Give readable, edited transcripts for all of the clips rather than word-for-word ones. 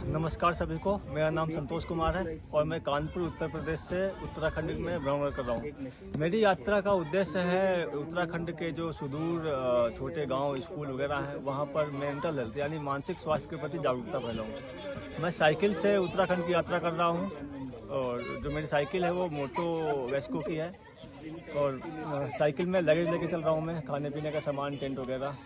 नमस्कार सभी को, मेरा नाम संतोष कुमार है और मैं कानपुर उत्तर प्रदेश से उत्तराखंड में भ्रमण कर रहा हूँ। मेरी यात्रा का उद्देश्य है उत्तराखंड के जो सुदूर छोटे गांव, स्कूल वगैरह हैं, वहाँ पर मेंटल हेल्थ यानी मानसिक स्वास्थ्य के प्रति जागरूकता फैलाऊँ। मैं साइकिल से उत्तराखंड की यात्रा कर रहा हूँ और जो मेरी साइकिल है वो मोटो वेस्को की है और साइकिल में लगेज लेके चल रहा हूँ मैं, खाने पीने का सामान, टेंट वगैरह।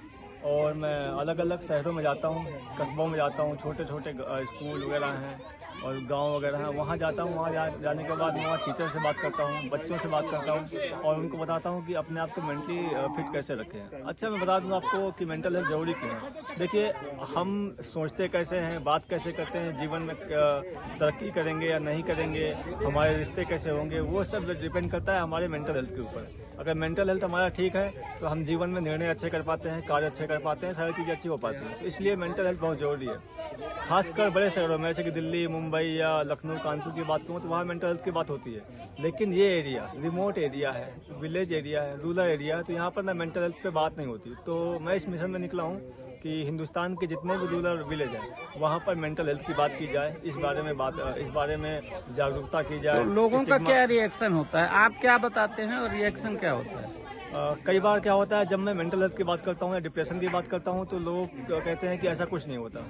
और मैं अलग अलग शहरों में जाता हूँ, कस्बों में जाता हूँ, छोटे छोटे स्कूल वगैरह हैं और गांव वगैरह हैं, वहाँ जाता हूँ। वहाँ जाने के बाद वहाँ टीचर से बात करता हूँ, बच्चों से बात करता हूँ और उनको बताता हूँ कि अपने आप को मेंटली फिट कैसे रखें। अच्छा, मैं बता दूँ आपको कि मेंटल हेल्थ ज़रूरी क्यों है। देखिए, हम सोचते कैसे हैं, बात कैसे करते हैं, जीवन में तरक्की करेंगे या नहीं करेंगे, हमारे रिश्ते कैसे होंगे, वो सब डिपेंड करता है हमारे मेंटल हेल्थ के ऊपर। अगर मेंटल हेल्थ हमारा ठीक है तो हम जीवन में निर्णय अच्छे कर पाते हैं, कार्य अच्छे कर पाते हैं, सारी चीज़ें अच्छी हो पाती हैं। तो इसलिए मेंटल हेल्थ बहुत ज़रूरी है। खासकर बड़े शहरों में जैसे कि दिल्ली, मुंबई या लखनऊ, कानपुर की बात करूँ तो वहाँ मेंटल हेल्थ की बात होती है। लेकिन ये एरिया रिमोट एरिया है, विलेज एरिया है, रूरल एरिया है, तो यहाँ पर ना मेंटल हेल्थ पे बात नहीं होती। तो मैं इस मिशन में निकला हूँ कि हिंदुस्तान के जितने भी रूरल विलेज हैं वहाँ पर मेंटल हेल्थ की बात की जाए, इस बारे में जागरूकता की जाए। तो लोगों का क्या रिएक्शन होता है, आप क्या बताते हैं और रिएक्शन क्या होता है? कई बार क्या होता है, जब मैं मेंटल हेल्थ की बात करता हूँ या डिप्रेशन की बात करता हूँ तो लोग कहते हैं कि ऐसा कुछ नहीं होता,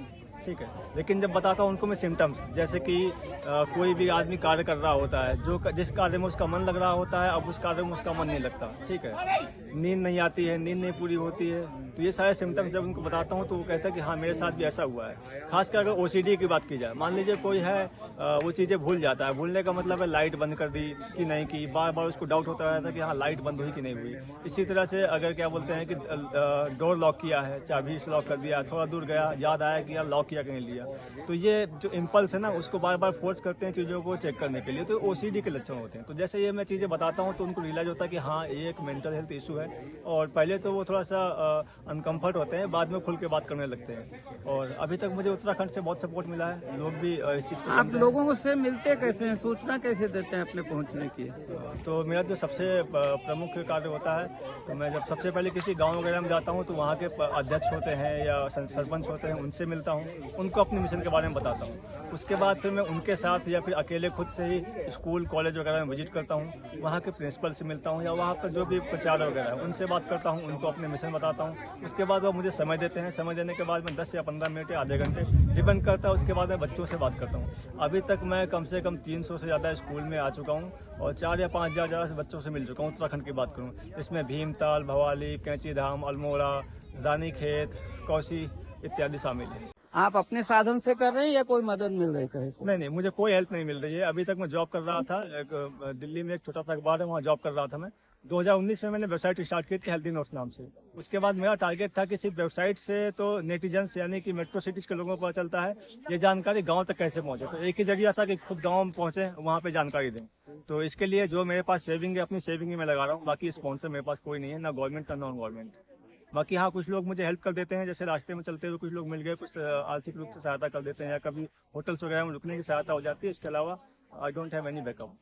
ठीक है। लेकिन जब बताता हूँ उनको मैं सिम्टम्स, जैसे कि कोई भी आदमी कार्य कर रहा होता है, जिस कार्य में उसका मन लग रहा होता है, अब उस कार्य में उसका मन नहीं लगता, ठीक है। नींद नहीं आती है, नींद नहीं पूरी होती है, तो ये सारे सिम्टम्स जब उनको बताता हूँ तो वो कहते हैं कि हाँ, मेरे साथ भी ऐसा हुआ है। खासकर अगर ओसीडी की बात की जाए, मान लीजिए कोई है वो चीज़ें भूल जाता है। भूलने का मतलब है लाइट बंद कर दी कि नहीं की, बार बार उसको डाउट होता रहता है कि हाँ, लाइट बंद हुई कि नहीं हुई। इसी तरह से अगर क्या बोलते हैं कि डोर लॉक किया है, चाबी से लॉक कर दिया, थोड़ा दूर गया, याद आया कि यार लॉक किया कि नहीं लिया, तो ये जो इम्पल्स है ना, उसको बार बार फोर्स करते हैं चीज़ों को चेक करने के लिए, तो ओसीडी के लक्षण होते हैं। तो जैसे ये मैं चीज़ें बताता हूँ तो उनको रियलाइज होता है कि हाँ, ये एक मेंटल हेल्थ इशू है और पहले तो वो थोड़ा सा अनकम्फर्ट होते हैं, बाद में खुल के बात करने लगते हैं। और अभी तक मुझे उत्तराखंड से बहुत सपोर्ट मिला है, लोग भी इस चीज़ को आप लोगों से मिलते कैसे हैं, सूचना कैसे देते हैं अपने पहुंचने की? तो मेरा जो सबसे प्रमुख कार्य होता है, तो मैं जब सबसे पहले किसी गांव वगैरह में जाता हूं तो वहां के अध्यक्ष होते हैं या सरपंच होते हैं, उनसे मिलता हूं, उनको अपने मिशन के बारे में बताता हूं। उसके बाद फिर मैं उनके साथ या फिर अकेले खुद से ही स्कूल, कॉलेज वगैरह में विजिट करता हूं, वहाँ के प्रिंसिपल से मिलता हूँ या वहाँ पर जो भी प्रचार वगैरह है उनसे बात करता हूँ, उनको अपने मिशन बताता हूँ। उसके बाद वो मुझे समय देते हैं, समय देने के बाद मैं 10 या 15 मिनट या आधे घंटे डिपेंड करता है, उसके बाद मैं बच्चों से बात करता हूँ। अभी तक मैं कम से कम 300 से ज़्यादा स्कूल में आ चुका हूँ और 4 या 5 हज़ार बच्चों से मिल चुका हूँ। उत्तराखंड की बात करूँ, इसमें भीमताल, भवाली, कैंची धाम, अल्मोड़ा, रानीखेत, कौसी इत्यादि शामिल है। आप अपने साधन से कर रहे हैं या कोई मदद मिल रही है? नहीं, मुझे कोई हेल्प नहीं मिल रही है। अभी तक मैं जॉब कर रहा था, दिल्ली में एक छोटा सा अखबार है, वहाँ जॉब कर रहा था मैं। 2019 में मैंने वेबसाइट स्टार्ट की थी हेल्दी नोट्स नाम से। उसके बाद मेरा टारगेट था कि सिर्फ वेबसाइट से तो नेटिजन्स यानी कि मेट्रो सिटीज के लोगों को पता चलता है, ये जानकारी गांव तक कैसे पहुंचे। तो एक ही जरिया था कि खुद गांव में पहुंचे, वहां पे जानकारी दें। तो इसके लिए जो मेरे पास सेविंग है, अपनी सेविंग ही मैं लगा रहा हूँ। बाकी स्पॉन्सर मेरे पास कोई नहीं है, ना गवर्नमेंट का, नॉन गवर्नमेंट। बाकी हाँ, कुछ लोग मुझे हेल्प कर देते हैं, जैसे रास्ते में चलते हुए कुछ लोग मिल गए, कुछ आर्थिक रूप से सहायता कर देते हैं या कभी होटल्स वगैरह में रुकने की सहायता हो जाती है। इसके अलावा I don't have any backup.